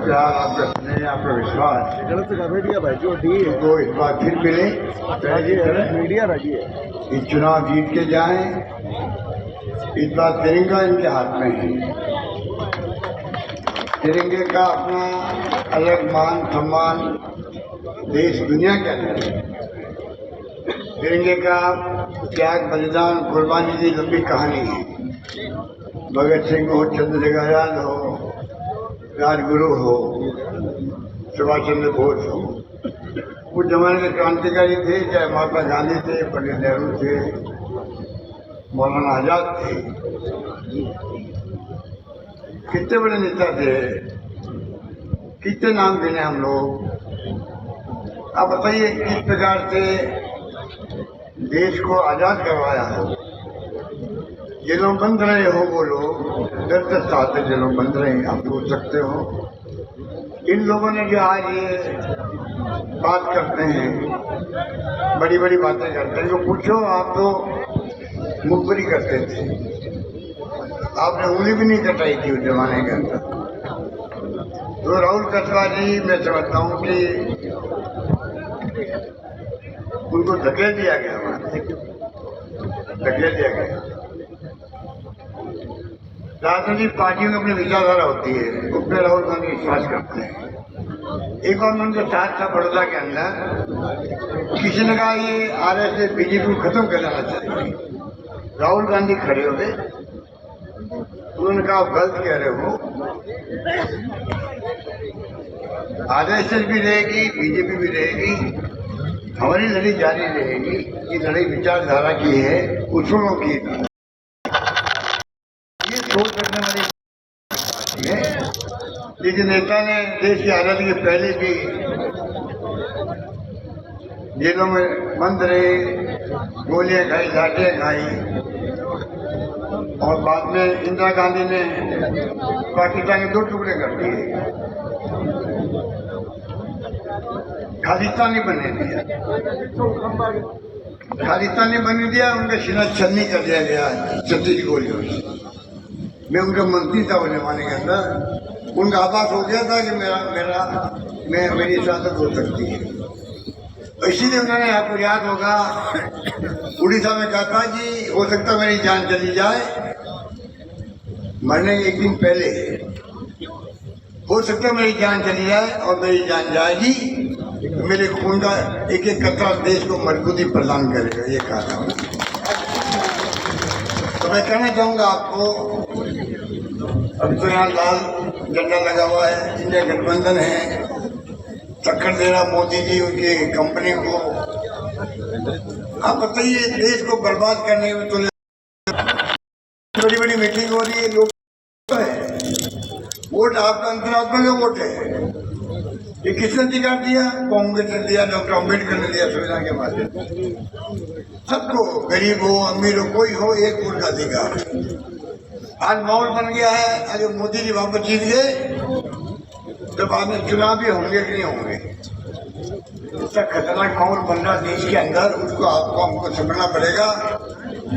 प्यार, आपका स्नेह, आपका विश्वास तो इस बार फिर मिले, मीडिया रही है। इस चुनाव जीत के जाएं। इस बार तिरंगा इनके हाथ में है। तिरंगे का अपना अलग मान सम्मान देश दुनिया के अंदर है। तिरंगे का त्याग, बलिदान, कुर्बानी की लंबी कहानी है। भगत सिंह हो, चंद्रशेखर आजाद हो, राजगुरु हो, सुभाष चंद्र बोस हो, उस जमाने के क्रांतिकारी थे, चाहे महात्मा गांधी थे, पंडित नेहरू थे, मौलाना आजाद थे, कितने बड़े नेता थे, कितने नाम गिने हम लोग। आप बताइए किस प्रकार से देश को आजाद करवाया हो। जेलों बंद रहे हो वो लोग, 10-10 साल से जेलों बंद रहे, आप सोच सकते हो। इन लोगों ने जो आज ये बात करते हैं, बड़ी बड़ी बातें करते हैं, जो पूछो आप तो मुखबरी करते थे, आपने उंगली भी नहीं कटाई थी उस जमाने के अंदर। तो राहुल कसवा जी, मैं समझता हूँ कि उनको धकेल दिया गया, धकेल दिया गया। राजनीतिक पार्टियों में अपनी विचारधारा होती है, उसमें राहुल गांधी विश्वास करते हैं। एक और मन के साथ था बड़ौदा के अंदर, किसी ने कहा ये आरएसएस बीजेपी को खत्म कर देना चाहिए। राहुल गांधी खड़े हो गए, उन्होंने कहा आप गलत कह रहे हो, आरएसएस भी रहेगी, बीजेपी भी रहेगी, हमारी लड़ाई जारी रहेगी। ये लड़ाई विचारधारा की है, उसूलों की। ये सोच रखने वाली है। लेकिन नेता ने देश की आजादी के पहले भी जेलों में बंद रहे, गोलियां खाई, लाठियां खाई, और बाद में इंदिरा गांधी ने पाकिस्तान के 2 टुकड़े कर दिए, खालिस्तानी बनने दिया, खालिस्तानी बनने दिया, उनका सीना छलनी कर दिया गया 36 गोलियों से। मैं उनका मंत्री था उस जमाने के अंदर, उनका आभास हो गया था कि मेरी इजाजत हो सकती है। इसीलिए उन्होंने, आपको याद होगा, उड़ीसा में कहा था कि हो सकता मेरी जान चली जाए, मरने के 1 दिन पहले हो सकता मेरी जान चली जाए, और मेरी जान जाएगी तो मेरे खून का एक एक कतरा देश को मजबूती प्रदान करेगा, ये कहा था। तो मैं कहना चाहूँगा आपको, अभी तो यहाँ लाल झंडा लगा हुआ है, इंडिया गठबंधन है, टक्कर दे रहा मोदी जी उनकी कंपनी को। आप बताइए, देश को बर्बाद करने में तो बड़ी बड़ी मीटिंग हो रही है, लोग वोट आपका अंतरात्मा का वोट है। ये किसने अधिकार दिया? कांग्रेस ने दिया, डॉक्टर अम्बेडकर ने दिया संविधान के माध्यम से। सबको, गरीब हो अमीर हो, कोई हो, एक वोट का अधिकार। आज माहौल बन गया है, अरे मोदी जी वापस जीत गए तो बाद में चुनाव भी होंगे कि नहीं होंगे। इसका खतरनाक माहौल बन रहा देश के अंदर, उसको आपको हमको समझना पड़ेगा।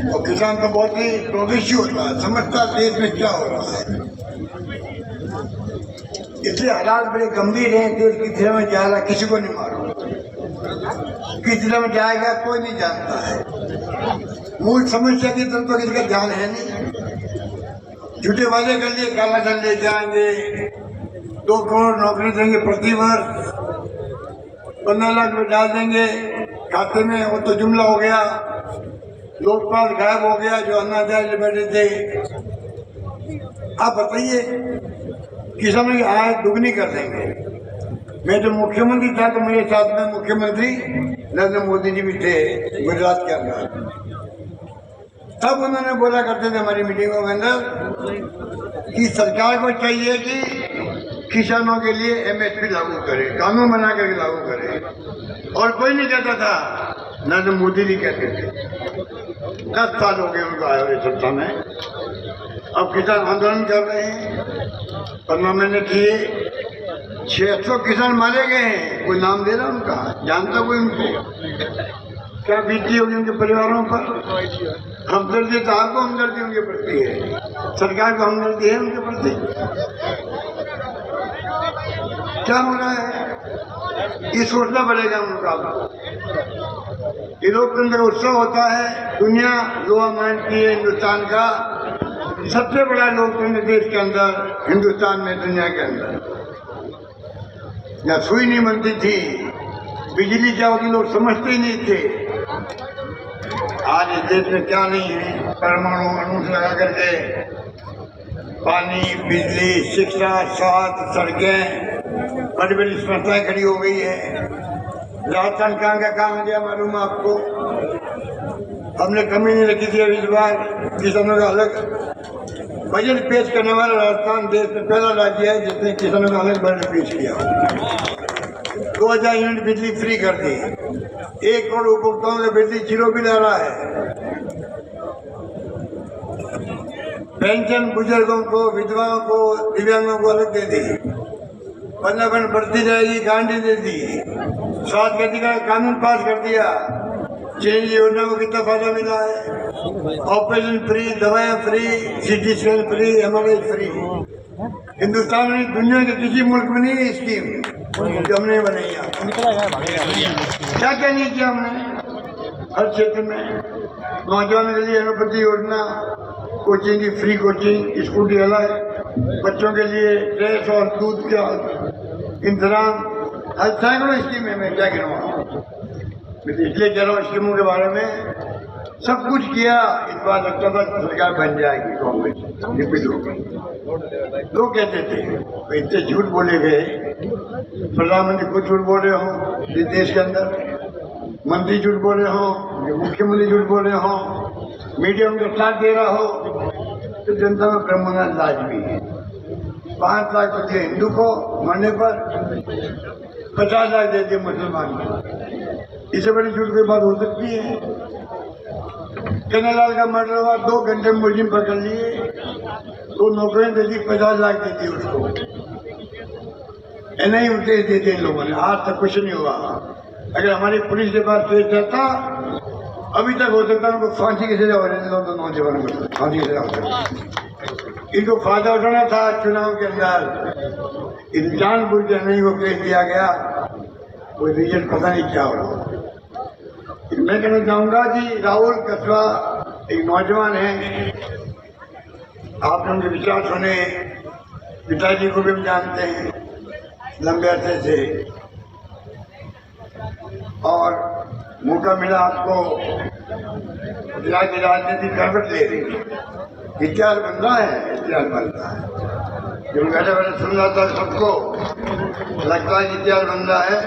और किसान तो बहुत ही प्रोग्रेसिव होता है, समझता देश में क्या हो रहा है। इसलिए हालात बड़े गंभीर हैं। देश किस दिशा में जा रहा किसी को नहीं मालूम, किस दिशा में जाएगा कोई नहीं जानता है। मूल समस्या की तरफ तो किसी का ध्यान है नहीं। झूठे वादे कर लिए, काला धन ले जाएंगे, 2 करोड़ नौकरी देंगे प्रति वर्ष, 15 लाख रुपये डाल देंगे खाते में, वो तो जुमला हो गया। लोकपाल गायब हो गया, जो अन्नाध्याय बैठे थे। आप बताइए, किसानों की आय दुगनी कर देंगे। मैं जो मुख्यमंत्री था तो मेरे साथ में मुख्यमंत्री नरेंद्र मोदी जी भी थे गुजरात के अंदर। तब उन्होंने बोला करते थे हमारी मीटिंगों के अंदर कि सरकार को चाहिए कि किसानों के लिए MSP लागू करे, कानून बना करके लागू करे। और कोई नहीं कहता था, नरेंद्र मोदी जी कहते थे। 10 साल हो गए उनको आए हुए सत्ता में। अब किसान आंदोलन कर रहे हैं, 15 महीने किए, 600 किसान मारे गए हैं। कोई नाम दे रहा उनका? जानता कोई उनको? क्या बीती होगी उनके परिवारों पर? हमदर्दी तो आपको हमदर्दी उनके प्रति है, सरकार को हमदर्दी है उनके प्रति। क्या हो रहा है ये सोचना पड़ेगा उनका। ये लोकतंत्र उत्सव होता है, दुनिया लोहा मानती है हिंदुस्तान का सबसे बड़ा लोकतंत्र देश के अंदर, हिंदुस्तान में, दुनिया के अंदर। या सुई नहीं बनती थी, बिजली क्या होती लोग समझते ही नहीं थे। आज इस देश में क्या नहीं है, परमाणु अणु से लगा करके पानी, बिजली, शिक्षा, स्वास्थ्य, सड़कें, बड़ी बड़ी समस्याएं खड़ी हो गई है। राजस्थान कहाँ का काम दिया मालूम है आपको? हमने कमी नहीं रखी थी अभी इस बार किसानों का अलग बजट पेश करने वाला राजस्थान देश में पहला राज्य है जिसने किसानों का अलग बजट पेश किया। 2000 यूनिट बिजली फ्री कर दी, 1 करोड़ उपभोक्ताओं को बिजली 0 बिल आ रहा है। पेंशन बुजुर्गों को, विधवाओं को, दिव्यांगों को अलग दे दी। 15% बढ़ती जाएगी, गारंटी दे दी। स्वास्थ्य गति का कानून पास कर दिया। चिरंजीवी योजना को कितना फायदा मिला है? ऑपरेशन फ्री, दवाएं free, CT scan free, MRI free. Hindustan में दुनिया के किसी मुल्क में नहीं है स्कीम जो हमने बनाई है। क्या क्या नहीं किया हमने हर क्षेत्र में। नौजवानों के लिए अनुपति योजना, कोचिंग की फ्री कोचिंग, स्कूटी अलग, बच्चों के लिए ड्रेस और दूध का इंतजाम, हर सैकड़ों स्कीम है। मैं क्या गिनवा, इसलिए कह रहा हूँ स्कीमों के बारे में सब कुछ किया। इस बार लगता था सरकार बन जाएगी, कांग्रेस रिपीट होगी। लोग कहते थे इतने झूठ बोले गए, प्रधानमंत्री खुद झूठ बोल रहे हो इस देश के अंदर, मंत्री झूठ बोल रहे हो, मुख्यमंत्री झूठ बोल रहे हो, मीडिया उनका साथ दे रहा हो, तो जनता में ब्रह्मानंद लाजमी है। 5 लाख तो दिए हिंदू को मरने पर, 50 लाख दे दिए मुसलमान को। इससे बड़ी झूठ कोई बात हो सकती है? कन्हैयालाल का मर्डर हुआ, 2 घंटे में मुलजिम पकड़ लिए, 2 नौकरियां दे दी, 50 लाख दे दी उसको। नहीं उठे दे दिए इन लोगों ने, आज तक कुछ नहीं हुआ। अगर हमारी पुलिस के पास पेश रहता अभी तक हो सकता है उनको फांसी की सजा हो रही थी। दोनों नौजवानों को फांसी की सजा हो सकती। इनको फायदा उठाना था चुनाव के अंदर, जानबूझ के नहीं वो केस दिया गया, कोई रिजल्ट पता नहीं क्या हो रहा। मैं कहना चाहूंगा कि राहुल कसवा एक नौजवान है, आपने उनके विचार सुने, पिताजी को भी हम जानते हैं लंबे अरसे से, और मौका मिला आपको, की राजनीति करवट ले रही, इतिहास बन रहा है, इतिहास बन रहा है। जब बैठे बैठे सुन रहा था सबको लगता है इतिहास बन रहा है।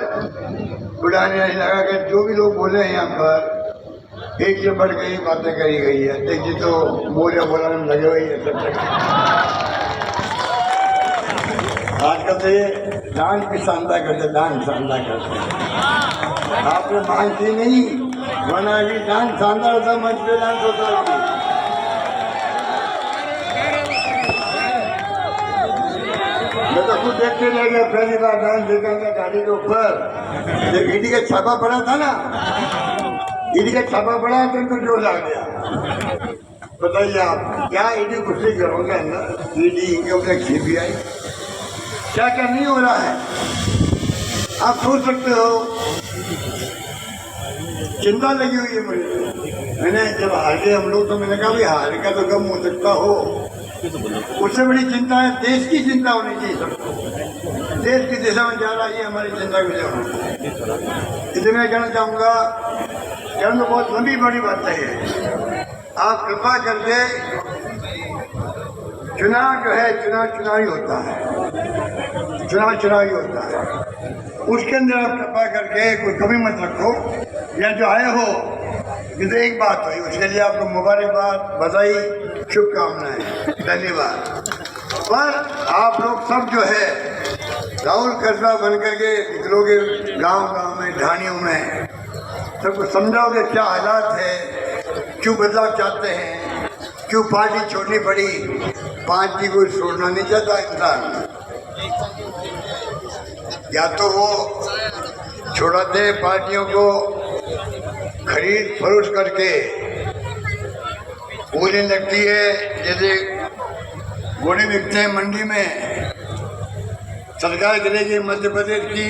बुढ़ाने नहीं लगा कि जो भी लोग बोले हैं यहाँ पर एक से बढ़ गई बातें करी गई है। देखिए तो बोला में लगे हुए हैं सब जगह। आजकल तो ये डांस भी शानदार करते, डांस शानदार करते हैं। आपने मांग की नहीं, वरना भी डांस शानदार होता, मंच पे डांस होता है। मैं तो खुद देखते रह गया, पहली बार डांस देखा गाड़ी के ऊपर। जब ईडी का छापा पड़ा था ना, ईडी का छापा पड़ा तो इनको जोर आ गया। बताइए आप क्या ईडी कुर्सी करोगे अंदर, ईडी CBI क्या क्या नहीं हो रहा है? आप सोच सकते हो। चिंता लगी हुई है मुझे। मैंने जब हार गए हम लोग तो मैंने कहा भाई हार का तो गम हो सकता हो, उससे बड़ी चिंता है देश की चिंता होनी चाहिए सबको। देश की दिशा में जा रहा है हमारी चिंता की वजह होनी चाहिए। इसलिए मैं कहना चाहूँगा कि हम लोग बहुत लंबी बड़ी बात है। आप कृपा करके चुनाव जो है चुनावी होता है, चुनावी होता है, उसके अंदर आप कृपा करके कोई कमी मत रखो। या जो आए हो किसी एक बात हुई उसके लिए आपको मुबारकबाद, बधाई, शुभकामनाएं, धन्यवाद। पर आप लोग सब जो है राहुल कसबा बन करके निकलोगे गांव में, ढाणियों में, सबको समझाओगे क्या हालात है, क्यों बदलाव चाहते हैं, क्यों पार्टी छोड़नी पड़ी। पार्टी को छोड़ना नहीं चाहता इंसान, या तो वो छोड़ाते पार्टियों को खरीद फरोख्त करके बोलने लगती है, जैसे घोड़े बिकते हैं मंडी में, सरकार करेगी मध्य प्रदेश की,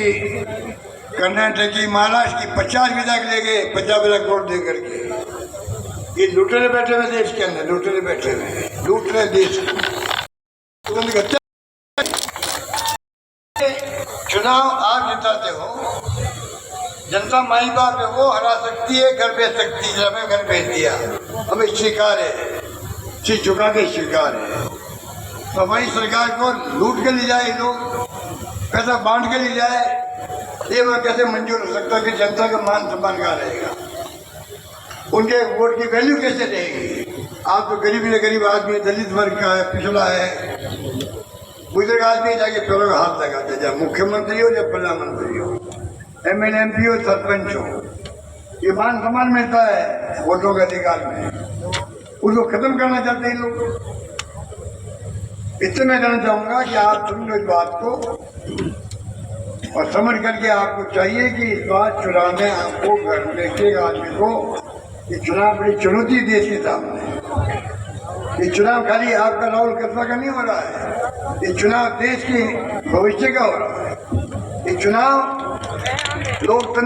कर्नाटक की, महाराष्ट्र की 50 विधायक ले गए 50 करोड़ दे करके। ये लुटेरे बैठे हुए देश के अंदर, लुटेरे बैठे हुए लूट रहे देश को। चुनाव आप जिताते हो, जनता माई बाप है, वो हरा सकती है, घर भेज सकती है। हमें घर भेज दिया, हमें स्वीकार है, सिर झुका के स्वीकार है। तो हमारी सरकार को लूट के ले जाए लोग, पैसा बांट के ले जाए, ये वह कैसे मंजूर हो सकता कि जनता का मान सम्मान कहाँ रहेगा, उनके वोट की वैल्यू कैसे रहेगी। आप तो गरीब से गरीब आदमी, दलित वर्ग का है, पिछड़ा है, बुजुर्ग आदमी जाके पैरों का हाथ लगाते, चाहे मुख्यमंत्री हो या प्रधानमंत्री हो, MLA MP हो, सरपंच हो, ये मान सम्मान मिलता है वोटों के अधिकार में, उसको खत्म करना चाहते हैं लोग। इससे मैं कहना चाहूंगा कि आप सुन लो इस बात को और समझ करके आपको चाहिए कि इस बात चुनाव में आपको घर देखिएगा आदमी को, ये चुनाव बड़ी चुनौती है देश के सामने। ये चुनाव खाली आपका राहुल कस्बा का नहीं हो रहा है, ये चुनाव देश के भविष्य का हो रहा है। ये चुनाव लोकतंत्र